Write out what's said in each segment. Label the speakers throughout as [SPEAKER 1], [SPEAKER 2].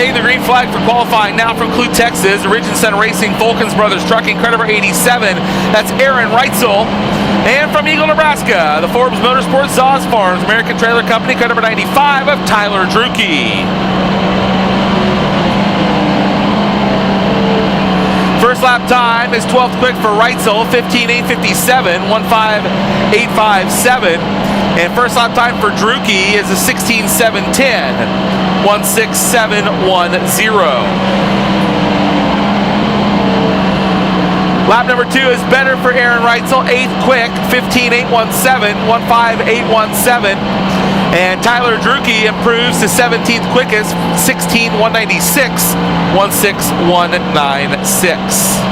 [SPEAKER 1] Take the green flag for qualifying now from Clue, Texas. Origin Center Racing, Volkins Brothers Trucking, credit number 87. That's Aaron Reitzel. And from Eagle, Nebraska, the Forbes Motorsports Zaz Farms American Trailer Company, credit number 95 of Tyler Drueke. First lap time is 12th quick for Reitzel, 15:857, 15857. And first lap time for Drueke is a 16:710, 16710. Lap number 2 is better for Aaron Reitzel, 8th quick, 15:817, 15817. And Tyler Drueke improves to 17th quickest, 16:196, 16196.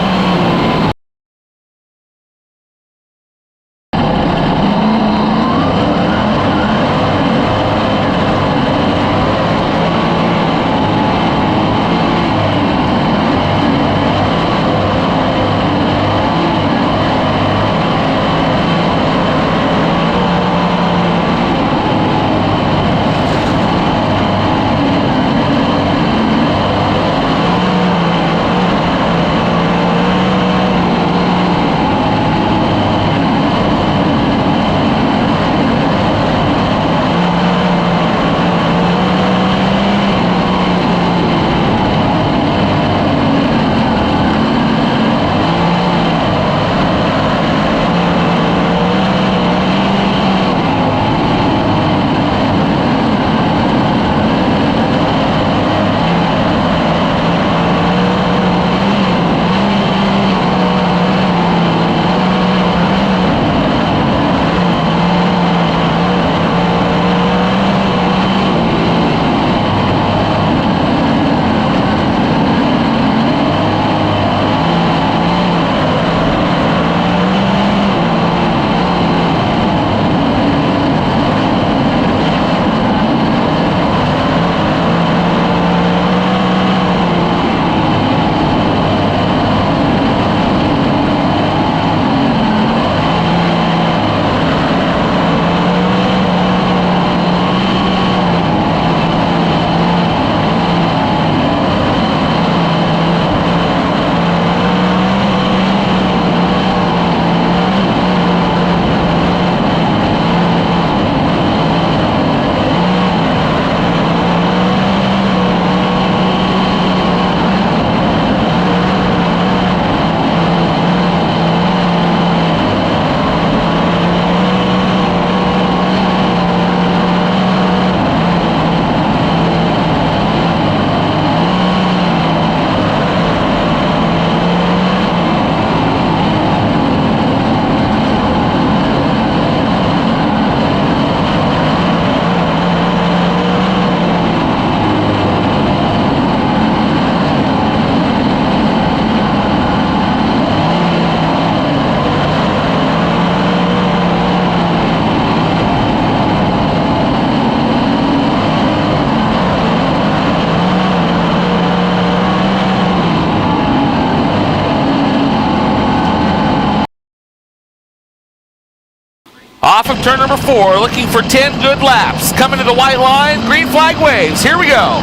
[SPEAKER 1] Off of turn number 4, looking for 10 good laps. Coming to the white line, green flag waves. Here we go.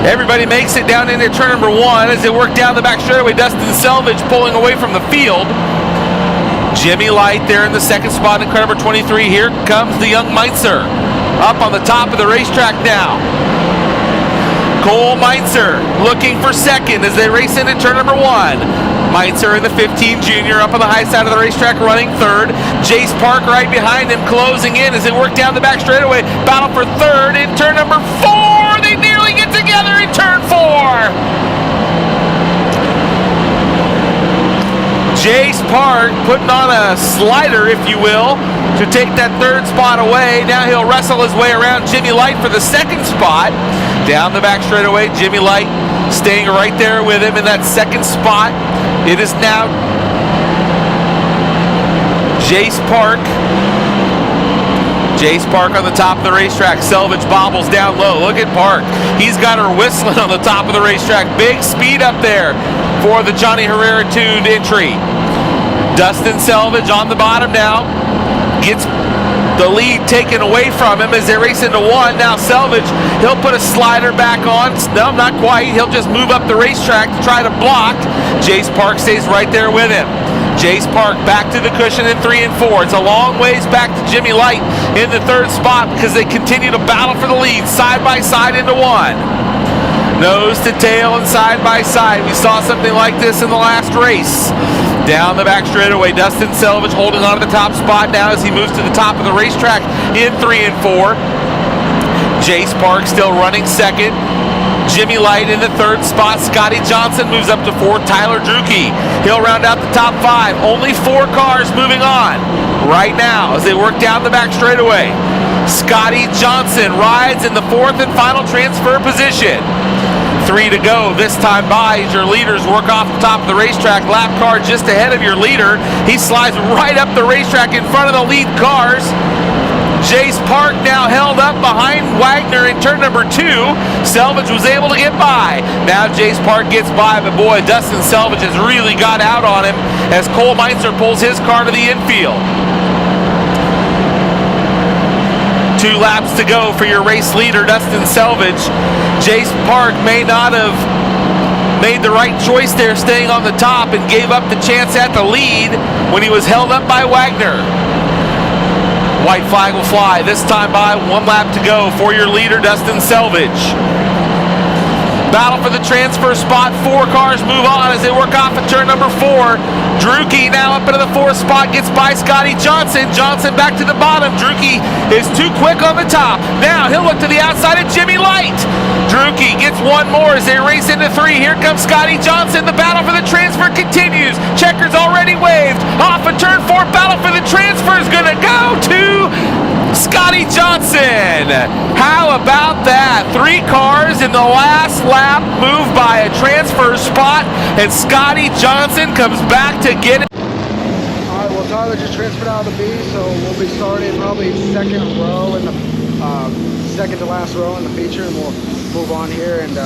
[SPEAKER 1] Everybody makes it down into turn number 1 as they work down the back straightaway. Dustin Selvage pulling away from the field. Jimmy Light there in the second spot in car number 23. Here comes the young Meitzer up on the top of the racetrack now. Cole Meitzer looking for second as they race into turn number 1. Meitzer in the 15 junior up on the high side of the racetrack running third. Jace Park right behind him closing in as they work down the back straightaway. Battle for third in turn number 4. They nearly get together in turn 4. Jace Park putting on a slider, if you will, to take that third spot away. Now he'll wrestle his way around Jimmy Light for the second spot. Down the back straightaway, Jimmy Light staying right there with him in that second spot. It is now Jace Park. Jace Park on the top of the racetrack. Selvage bobbles down low. Look at Park. He's got her whistling on the top of the racetrack. Big speed up there for the Johnny Herrera tuned entry. Dustin Selvage on the bottom now. Gets the lead taken away from him as they race into one. Now Selvage, he'll put a slider back on. No, not quite. He'll just move up the racetrack to try to block. Jace Park stays right there with him. Jace Park back to the cushion in 3 and 4. It's a long ways back to Jimmy Light in the 3rd spot because they continue to battle for the lead side by side into one. Nose to tail and side by side. We saw something like this in the last race. Down the back straightaway, Dustin Selvage holding on to the top spot now as he moves to the top of the racetrack in 3 and 4. Jace Park still running second. Jimmy Light in the 3rd spot. Scotty Johnson moves up to 4. Tyler Drueke, he'll round out the top 5. Only 4 cars moving on right now as they work down the back straightaway. Scotty Johnson rides in the 4th and final transfer position. 3 to go this time by as your leaders work off the top of the racetrack. Lap car just ahead of your leader. He slides right up the racetrack in front of the lead cars. Jace Park now held up behind Wagner in turn number 2. Selvage was able to get by. Now Jace Park gets by, but boy, Dustin Selvage has really got out on him as Cole Meitzer pulls his car to the infield. 2 laps to go for your race leader, Dustin Selvage. Jace Park may not have made the right choice there staying on the top and gave up the chance at the lead when he was held up by Wagner. White flag will fly this time by. 1 lap to go for your leader, Dustin Selvage. Battle for the transfer spot. 4 cars move on as they work off at turn number 4. Drueke now up into the 4th spot, gets by Scotty Johnson. Johnson back to the bottom. Drueke is too quick on the top. Now he'll look to the outside of Jimmy Light. Drueke gets 1 more as they race into 3. Here comes Scotty Johnson. The battle for the transfer continues. Checkers already waved. Off of turn 4. Battle for the transfer is going to go to Scotty Johnson. How about that? 3 cars in the last lap move by a transfer spot, and Scotty Johnson comes back to get it.
[SPEAKER 2] All right, well, Tyler just transferred out of the B, so we'll be starting probably 2nd row in the 2nd to last row in the feature, and we'll move on here, and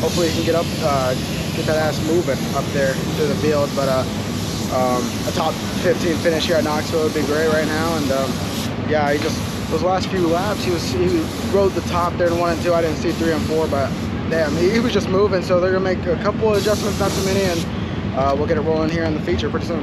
[SPEAKER 2] hopefully he can get up, get that ass moving up there to the field. But a top 15 finish here at Knoxville would be great right now, and yeah, he just, those last few laps, he rode the top there in 1 and 2. I didn't see 3 and 4, but damn, he was just moving. So they're gonna make a couple of adjustments, not too many, and we'll get it rolling here in the feature pretty soon.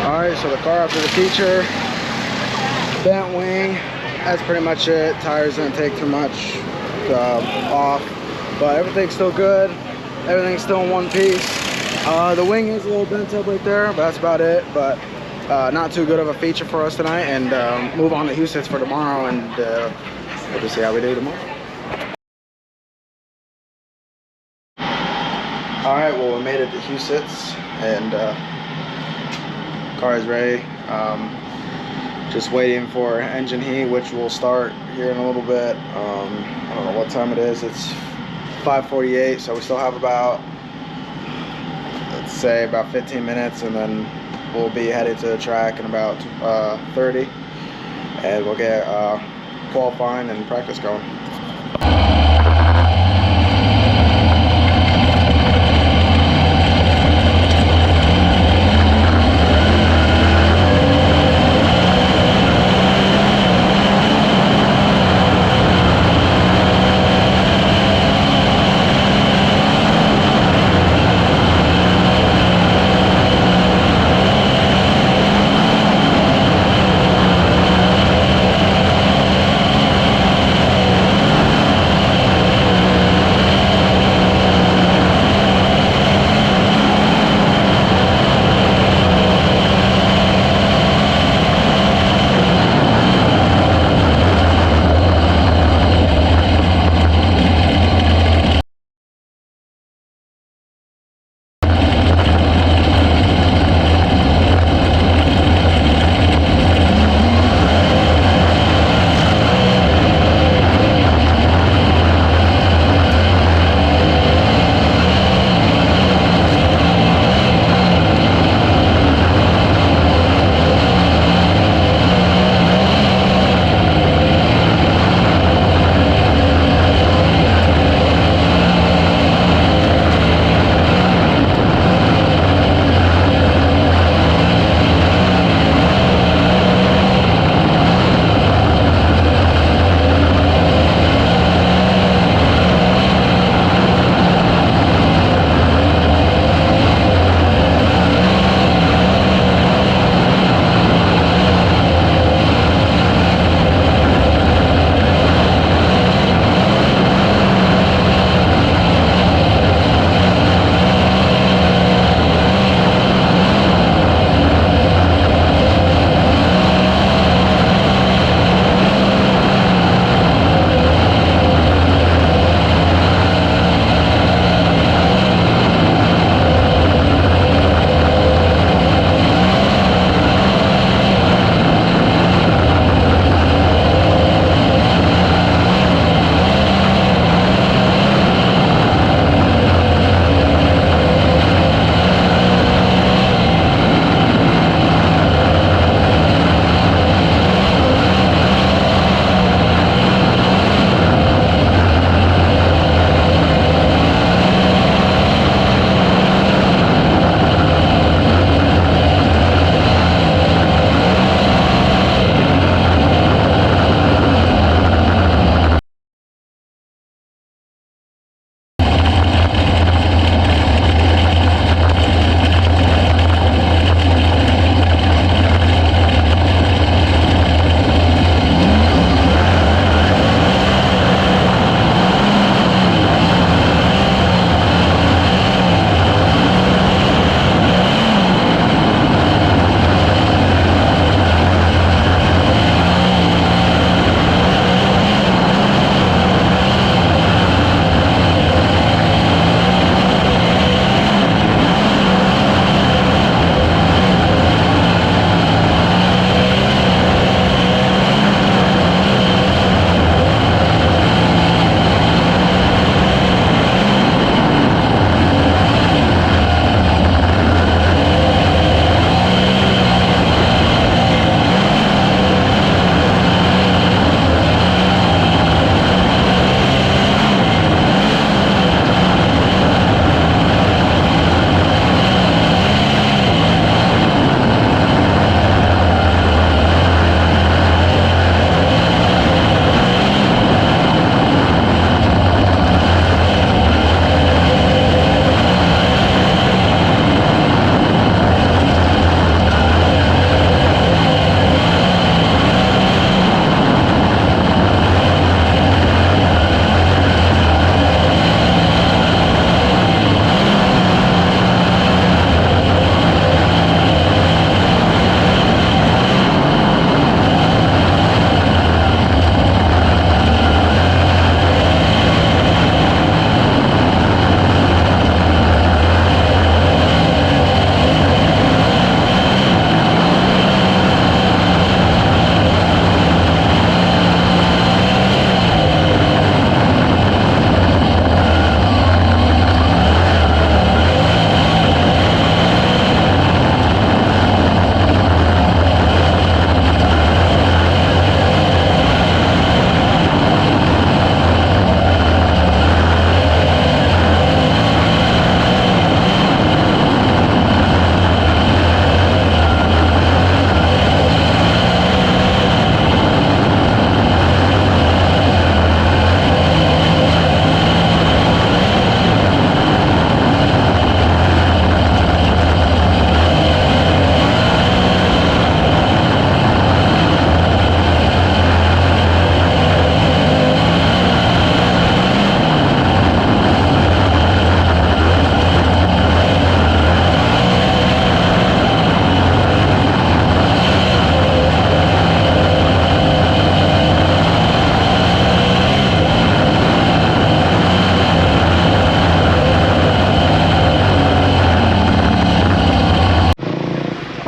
[SPEAKER 2] Alright, so the car after the feature, bent wing, that's pretty much it. Tires didn't take too much off, but everything's still good. Everything's still in one piece. The wing is a little bent up right there, but that's about it. But not too good of a feature for us tonight, and move on to Husets for tomorrow, and we'll just see how we do tomorrow. Alright, well, we made it to Husets, and car is ready. Just waiting for engine heat, which will start here in a little bit. I don't know what time it is. It's 5:48, so we still have about, let's say, about 15 minutes, and then we'll be headed to the track in about 30, and we'll get qualifying and practice going.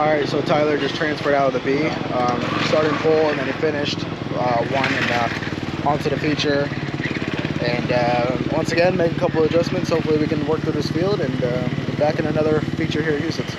[SPEAKER 2] Alright, so Tyler just transferred out of the B. Started in pole and then he finished one and onto the feature. And once again, make a couple of adjustments. Hopefully we can work through this field and be back in another feature here at Husets.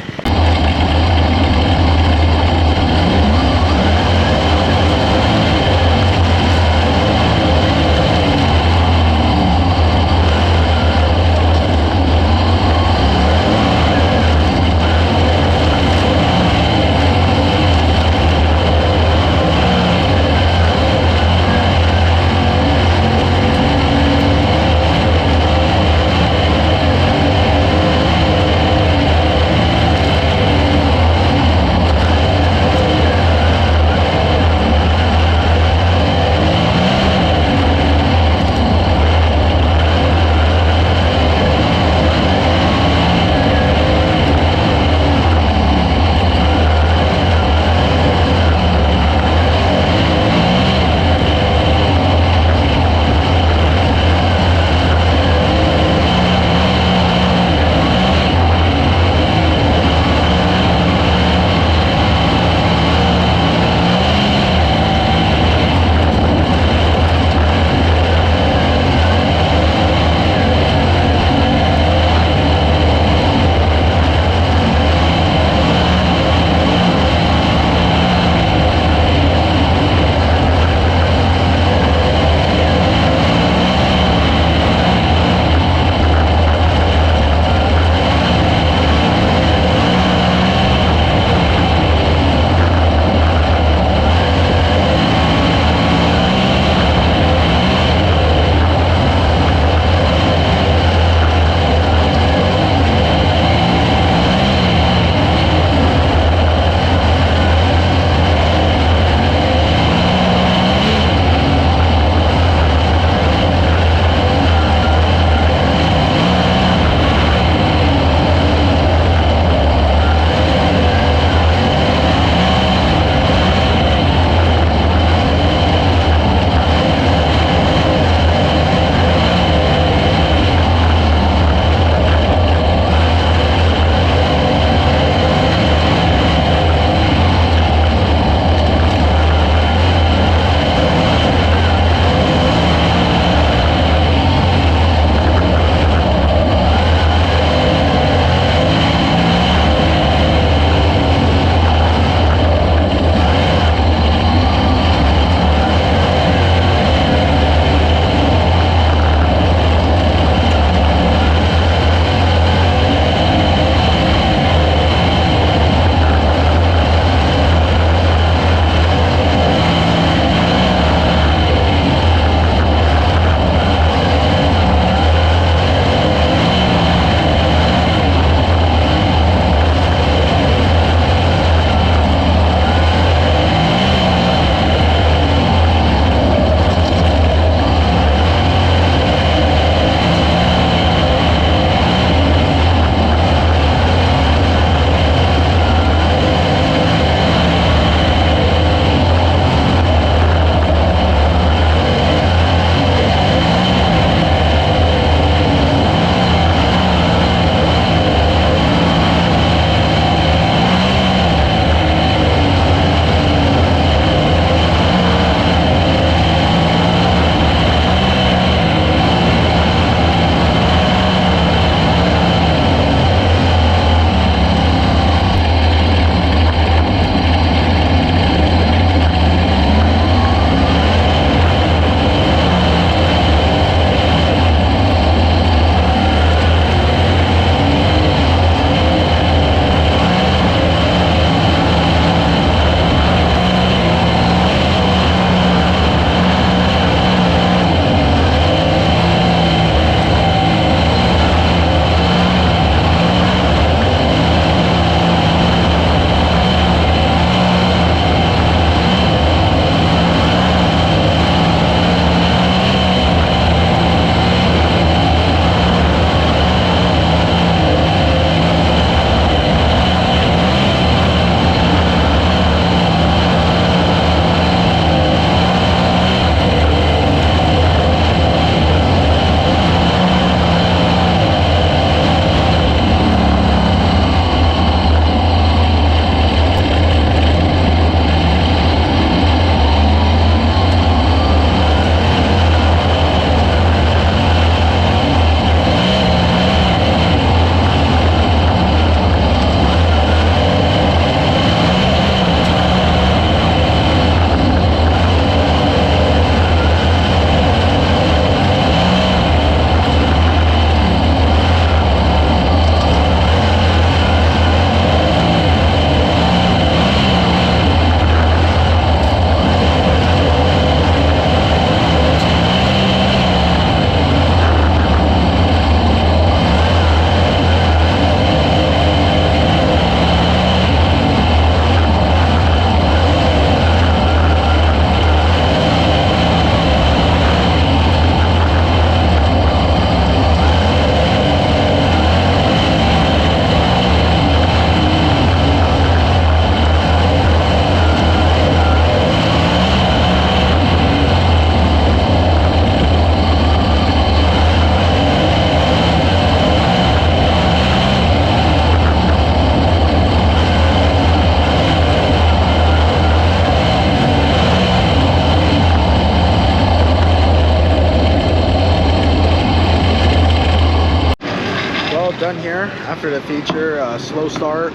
[SPEAKER 2] after the feature. Slow start,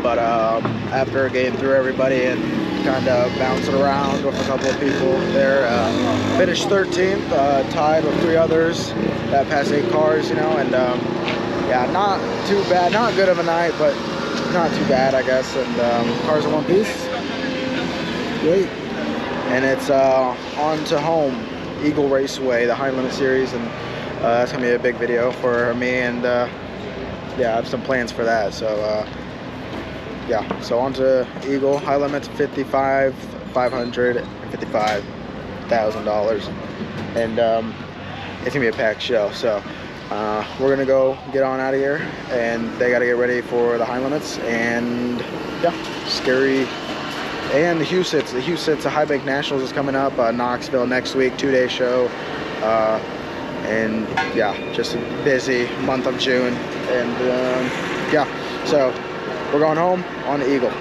[SPEAKER 2] but after getting through everybody and kind of bouncing around with a couple of people there, finished 13th, tied with 3 others that passed 8 cars, you know, and yeah, not too bad, not good of a night, but not too bad, I guess. And cars in one piece. Great. And it's on to home, Eagle Raceway, the High Limit Series, and that's gonna be a big video for me, and yeah, I have some plans for that. So yeah, so on to Eagle High Limits, $55,000, and it's gonna be a packed show. So we're gonna go get on out of here, and they got to get ready for the High Limits, and yeah, scary. And the Husets, the High Bank Nationals is coming up, Knoxville next week, 2-day show, and yeah, just a busy month of June, and yeah, so we're going home on the Eagle.